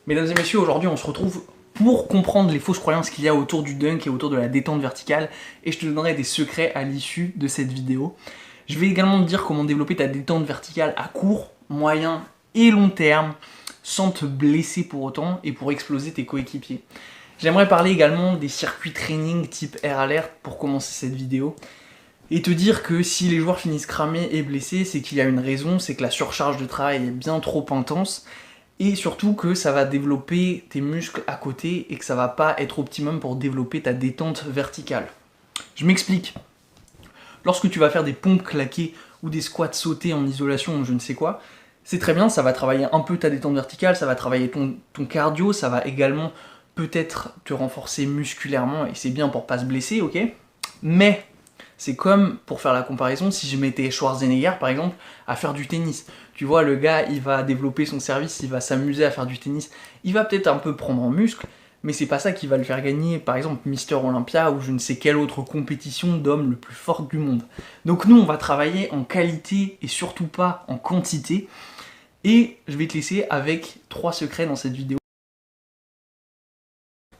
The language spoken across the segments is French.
Mesdames et messieurs, aujourd'hui on se retrouve pour comprendre les fausses croyances qu'il y a autour du dunk et autour de la détente verticale, et je te donnerai des secrets à l'issue de cette vidéo. Je vais également te dire comment développer ta détente verticale à court, moyen et long terme, sans te blesser pour autant et pour exploser tes coéquipiers. J'aimerais parler également des circuits training type Air Alert pour commencer cette vidéo, et te dire que si les joueurs finissent cramés et blessés, c'est qu'il y a une raison, c'est que la surcharge de travail est bien trop intense, et surtout que ça va développer tes muscles à côté et que ça va pas être optimum pour développer ta détente verticale. Je m'explique. Lorsque tu vas faire des pompes claquées ou des squats sautés en isolation ou je ne sais quoi, c'est très bien, ça va travailler un peu ta détente verticale, ça va travailler ton cardio, ça va également peut-être te renforcer musculairement et c'est bien pour pas se blesser, ok? Mais c'est comme, pour faire la comparaison, si je mettais Schwarzenegger par exemple à faire du tennis. Tu vois, le gars, il va développer son service, il va s'amuser à faire du tennis, il va peut-être un peu prendre en muscle, mais c'est pas ça qui va le faire gagner, par exemple, Mister Olympia ou je ne sais quelle autre compétition d'hommes le plus forte du monde. Donc nous, on va travailler en qualité et surtout pas en quantité. Et je vais te laisser avec 3 secrets dans cette vidéo.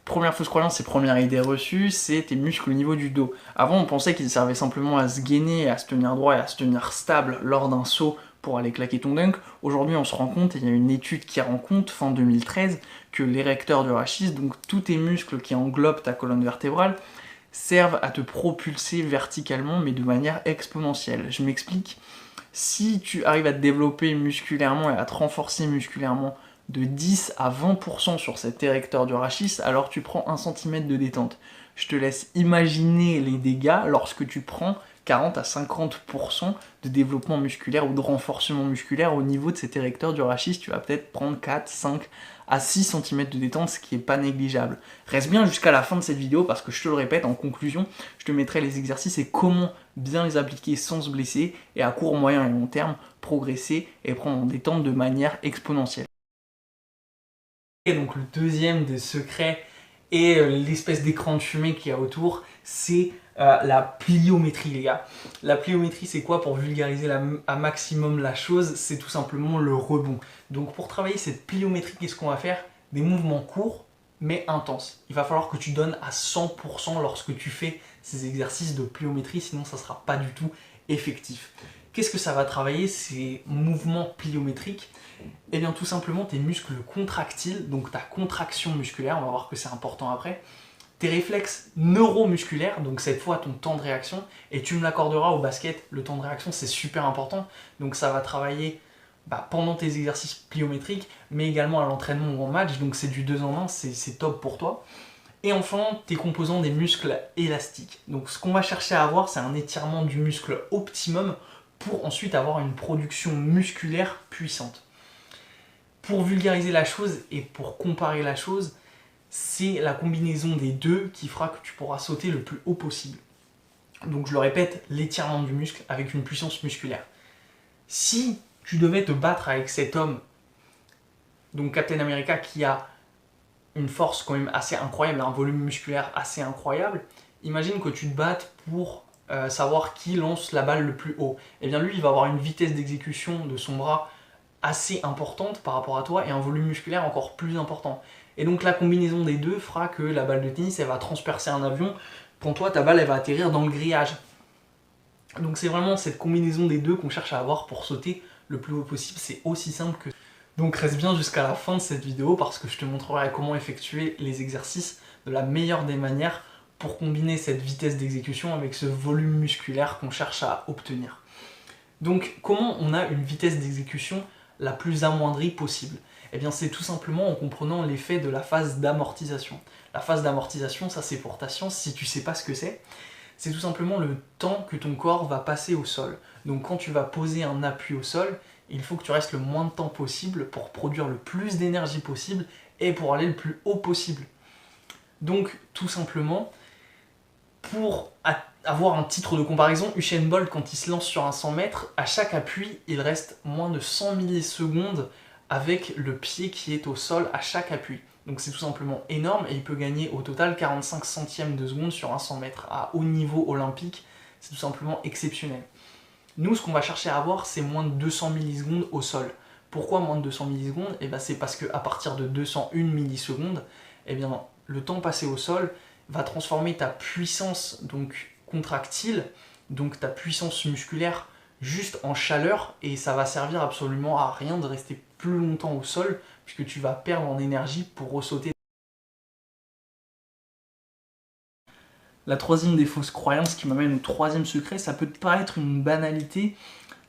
Première fausse croyance et première idée reçue, c'est tes muscles au niveau du dos. Avant, on pensait qu'ils servaient simplement à se gainer, à se tenir droit et à se tenir stable lors d'un saut pour aller claquer ton dunk. Aujourd'hui, on se rend compte, et il y a une étude qui rend compte, fin 2013, que l'érecteur du rachis, donc tous tes muscles qui englobent ta colonne vertébrale, servent à te propulser verticalement, mais de manière exponentielle. Je m'explique. Si tu arrives à te développer musculairement et à te renforcer musculairement de 10 à 20% sur cet érecteur du rachis, alors tu prends 1 cm de détente. Je te laisse imaginer les dégâts lorsque tu prends 40 à 50% de développement musculaire ou de renforcement musculaire au niveau de cet érecteur du rachis. Tu vas peut-être prendre 4, 5 à 6 cm de détente, ce qui n'est pas négligeable. Reste bien jusqu'à la fin de cette vidéo parce que je te le répète, en conclusion, je te mettrai les exercices et comment bien les appliquer sans se blesser et à court, moyen et long terme, progresser et prendre en détente de manière exponentielle. Et donc le deuxième des secrets et l'espèce d'écran de fumée qu'il y a autour, c'est la pliométrie, les gars. La pliométrie, c'est quoi? Pour vulgariser à maximum la chose, c'est tout simplement le rebond. Donc pour travailler cette pliométrie, qu'est-ce qu'on va faire? Des mouvements courts mais intenses. Il va falloir que tu donnes à 100% lorsque tu fais ces exercices de pliométrie, sinon ça ne sera pas du tout effectif. Qu'est-ce que ça va travailler, ces mouvements pliométriques? Eh bien tout simplement tes muscles contractiles, donc ta contraction musculaire, on va voir que c'est important après, tes réflexes neuromusculaires, donc cette fois ton temps de réaction, et tu me l'accorderas au basket, le temps de réaction c'est super important, donc ça va travailler pendant tes exercices pliométriques, mais également à l'entraînement ou en match, donc c'est du 2 en 1, c'est top pour toi. Et enfin, tes composants des muscles élastiques. Donc ce qu'on va chercher à avoir, c'est un étirement du muscle optimum pour ensuite avoir une production musculaire puissante. Pour vulgariser la chose et pour comparer la chose, c'est la combinaison des deux qui fera que tu pourras sauter le plus haut possible. Donc je le répète, l'étirement du muscle avec une puissance musculaire. Si tu devais te battre avec cet homme, donc Captain America, qui a une force quand même assez incroyable, un volume musculaire assez incroyable, imagine que tu te battes pour savoir qui lance la balle le plus haut. Et bien lui, il va avoir une vitesse d'exécution de son bras assez importante par rapport à toi et un volume musculaire encore plus important. Et donc la combinaison des deux fera que la balle de tennis, elle va transpercer un avion, quand toi, ta balle, elle va atterrir dans le grillage. Donc c'est vraiment cette combinaison des deux qu'on cherche à avoir pour sauter le plus haut possible, c'est aussi simple que ça. Donc reste bien jusqu'à la fin de cette vidéo parce que je te montrerai comment effectuer les exercices de la meilleure des manières pour combiner cette vitesse d'exécution avec ce volume musculaire qu'on cherche à obtenir. Donc comment on a une vitesse d'exécution la plus amoindrie possible? Eh bien c'est tout simplement en comprenant l'effet de la phase d'amortisation. La phase d'amortisation, ça c'est pour ta science, si tu sais pas ce que c'est tout simplement le temps que ton corps va passer au sol. Donc quand tu vas poser un appui au sol, il faut que tu restes le moins de temps possible pour produire le plus d'énergie possible et pour aller le plus haut possible. Donc tout simplement, pour avoir un titre de comparaison, Usain Bolt, quand il se lance sur un 100 mètres, à chaque appui, il reste moins de 100 millisecondes avec le pied qui est au sol à chaque appui. Donc c'est tout simplement énorme et il peut gagner au total 45 centièmes de seconde sur un 100 mètres. À haut niveau olympique, c'est tout simplement exceptionnel. Nous, ce qu'on va chercher à avoir, c'est moins de 200 millisecondes au sol. Pourquoi moins de 200 millisecondes? Et c'est parce qu'à partir de 201 millisecondes, le temps passé au sol va transformer ta puissance donc contractile, donc ta puissance musculaire, juste en chaleur, et ça va servir absolument à rien de rester plus longtemps au sol, puisque tu vas perdre en énergie pour ressauter. La troisième des fausses croyances qui m'amène au troisième secret, ça peut te paraître une banalité,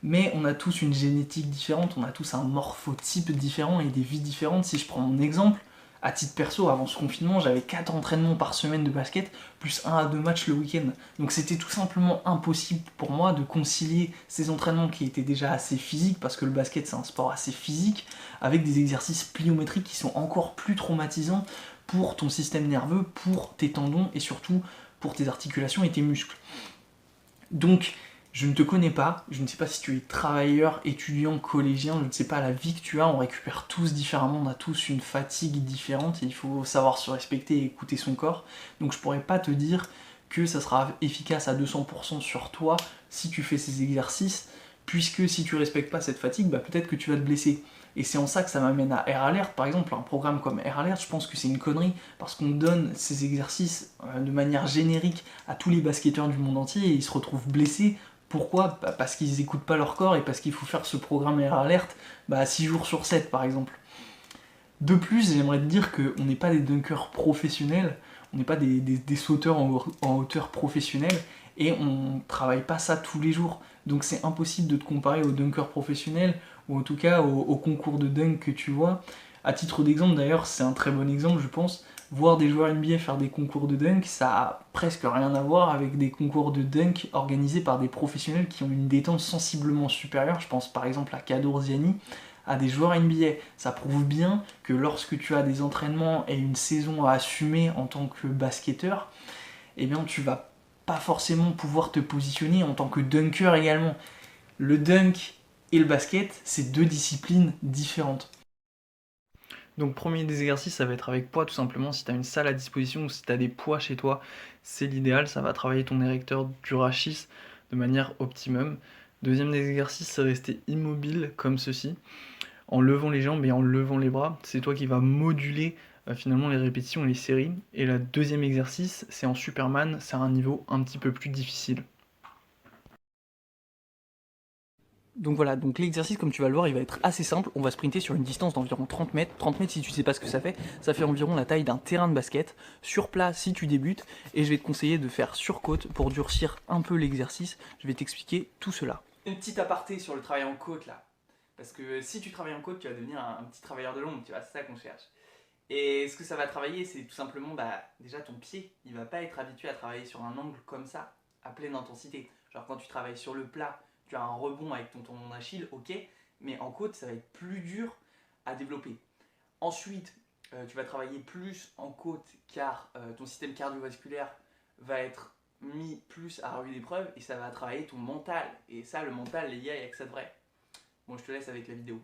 mais on a tous une génétique différente, on a tous un morphotype différent et des vies différentes. Si je prends mon exemple, à titre perso, avant ce confinement, j'avais 4 entraînements par semaine de basket, plus 1 à 2 matchs le week-end. Donc c'était tout simplement impossible pour moi de concilier ces entraînements qui étaient déjà assez physiques, parce que le basket c'est un sport assez physique, avec des exercices pliométriques qui sont encore plus traumatisants pour ton système nerveux, pour tes tendons et surtout pour tes articulations et tes muscles. Donc, je ne te connais pas, je ne sais pas si tu es travailleur, étudiant, collégien, je ne sais pas la vie que tu as, on récupère tous différemment, on a tous une fatigue différente et il faut savoir se respecter et écouter son corps. Donc je pourrais pas te dire que ça sera efficace à 200% sur toi si tu fais ces exercices, puisque si tu respectes pas cette fatigue, peut-être que tu vas te blesser. Et c'est en ça que ça m'amène à Air Alert, par exemple, un programme comme Air Alert, je pense que c'est une connerie, parce qu'on donne ces exercices de manière générique à tous les basketteurs du monde entier, et ils se retrouvent blessés. Pourquoi? Parce qu'ils n'écoutent pas leur corps, et parce qu'il faut faire ce programme Air Alert 6 jours sur 7, par exemple. De plus, j'aimerais te dire qu'on n'est pas des dunkers professionnels, on n'est pas des sauteurs en hauteur professionnels, et on travaille pas ça tous les jours. Donc c'est impossible de te comparer aux dunkers professionnels, ou en tout cas au concours de dunk que tu vois. À titre d'exemple d'ailleurs, c'est un très bon exemple je pense, voir des joueurs NBA faire des concours de dunk, ça a presque rien à voir avec des concours de dunk organisés par des professionnels qui ont une détente sensiblement supérieure. Je pense par exemple à Kador Ziani, à des joueurs NBA. Ça prouve bien que lorsque tu as des entraînements et une saison à assumer en tant que basketteur, tu vas pas forcément pouvoir te positionner en tant que dunker également. Le dunk et le basket, c'est deux disciplines différentes. Donc premier des exercices, ça va être avec poids tout simplement. Si tu as une salle à disposition ou si tu as des poids chez toi, c'est l'idéal, ça va travailler ton érecteur du rachis de manière optimum. Deuxième des exercices, c'est rester immobile comme ceci, en levant les jambes et en levant les bras. C'est toi qui vas moduler finalement les répétitions et les séries. Et le deuxième exercice, c'est en Superman, c'est un niveau un petit peu plus difficile. Donc voilà, donc l'exercice comme tu vas le voir il va être assez simple, on va sprinter sur une distance d'environ 30 mètres, 30 mètres si tu sais pas ce que ça fait environ la taille d'un terrain de basket, sur plat si tu débutes, et je vais te conseiller de faire sur côte pour durcir un peu l'exercice, je vais t'expliquer tout cela. Une petite aparté sur le travail en côte là, parce que si tu travailles en côte tu vas devenir un petit travailleur de l'ombre, tu vois, c'est ça qu'on cherche. Et ce que ça va travailler c'est tout simplement, déjà ton pied, il va pas être habitué à travailler sur un angle comme ça, à pleine intensité, genre quand tu travailles sur le plat, tu as un rebond avec ton tendon d'Achille, ok, mais en côte, ça va être plus dur à développer. Ensuite, tu vas travailler plus en côte car ton système cardiovasculaire va être mis plus à rude épreuve et ça va travailler ton mental. Et ça, le mental, les gars, il n'y a que ça de vrai. Bon, je te laisse avec la vidéo.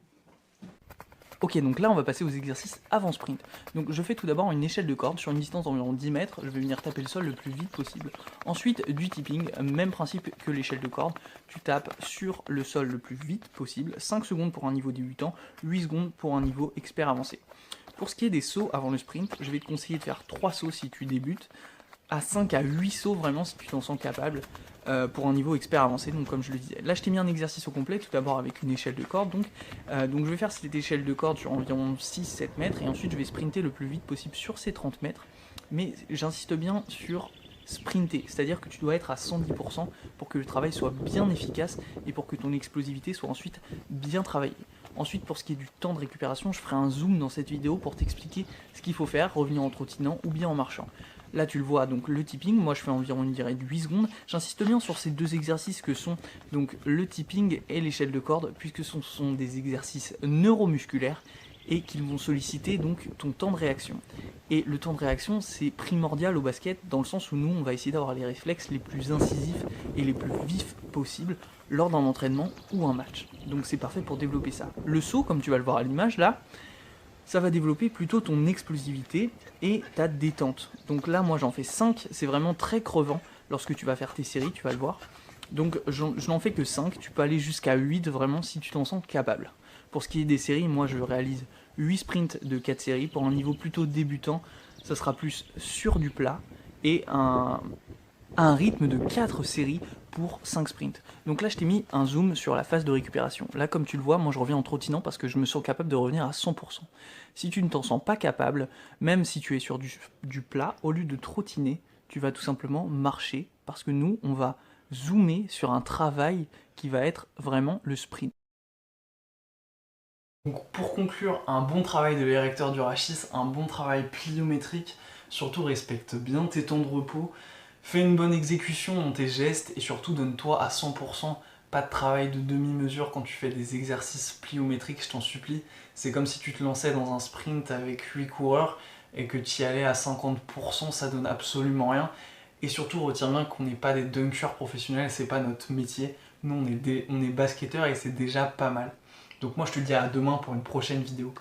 Ok, donc là on va passer aux exercices avant sprint. Donc je fais tout d'abord une échelle de corde sur une distance d'environ 10 mètres, je vais venir taper le sol le plus vite possible. Ensuite du tipping, même principe que l'échelle de corde, tu tapes sur le sol le plus vite possible, 5 secondes pour un niveau débutant, 8 secondes pour un niveau expert avancé. Pour ce qui est des sauts avant le sprint, je vais te conseiller de faire 3 sauts si tu débutes, à 5 à 8 sauts vraiment si tu t'en sens capable, pour un niveau expert avancé, donc comme je le disais. Là je t'ai mis un exercice au complet, tout d'abord avec une échelle de corde, donc je vais faire cette échelle de corde sur environ 6-7 mètres, et ensuite je vais sprinter le plus vite possible sur ces 30 mètres, mais j'insiste bien sur sprinter, c'est-à-dire que tu dois être à 110% pour que le travail soit bien efficace, et pour que ton explosivité soit ensuite bien travaillée. Ensuite, pour ce qui est du temps de récupération, je ferai un zoom dans cette vidéo pour t'expliquer ce qu'il faut faire, revenir en trottinant ou bien en marchant. Là tu le vois, donc le tipping, moi je fais environ une durée de 8 secondes. J'insiste bien sur ces deux exercices que sont donc le tipping et l'échelle de corde, puisque ce sont des exercices neuromusculaires et qu'ils vont solliciter donc ton temps de réaction. Et le temps de réaction c'est primordial au basket dans le sens où nous on va essayer d'avoir les réflexes les plus incisifs et les plus vifs possibles lors d'un entraînement ou un match. Donc c'est parfait pour développer ça. Le saut, comme tu vas le voir à l'image là, ça va développer plutôt ton explosivité et ta détente. Donc là, moi j'en fais 5, c'est vraiment très crevant lorsque tu vas faire tes séries, tu vas le voir. Donc je n'en fais que 5, tu peux aller jusqu'à 8 vraiment si tu t'en sens capable. Pour ce qui est des séries, moi je réalise 8 sprints de 4 séries. Pour un niveau plutôt débutant, ça sera plus sur du plat et un rythme de 4 séries pour 5 sprints. Donc là je t'ai mis un zoom sur la phase de récupération. Là comme tu le vois, moi je reviens en trottinant parce que je me sens capable de revenir à 100%. Si tu ne t'en sens pas capable, même si tu es sur du plat, au lieu de trottiner, tu vas tout simplement marcher parce que nous on va zoomer sur un travail qui va être vraiment le sprint. Donc pour conclure, un bon travail de l'érecteur du rachis, un bon travail pliométrique, surtout respecte bien tes temps de repos, fais une bonne exécution dans tes gestes et surtout donne-toi à 100%, pas de travail de demi-mesure quand tu fais des exercices pliométriques, je t'en supplie. C'est comme si tu te lançais dans un sprint avec 8 coureurs et que tu y allais à 50%, ça donne absolument rien. Et surtout retiens bien qu'on n'est pas des dunkers professionnels, c'est pas notre métier. Nous on est basketteurs et c'est déjà pas mal. Donc moi je te dis à demain pour une prochaine vidéo.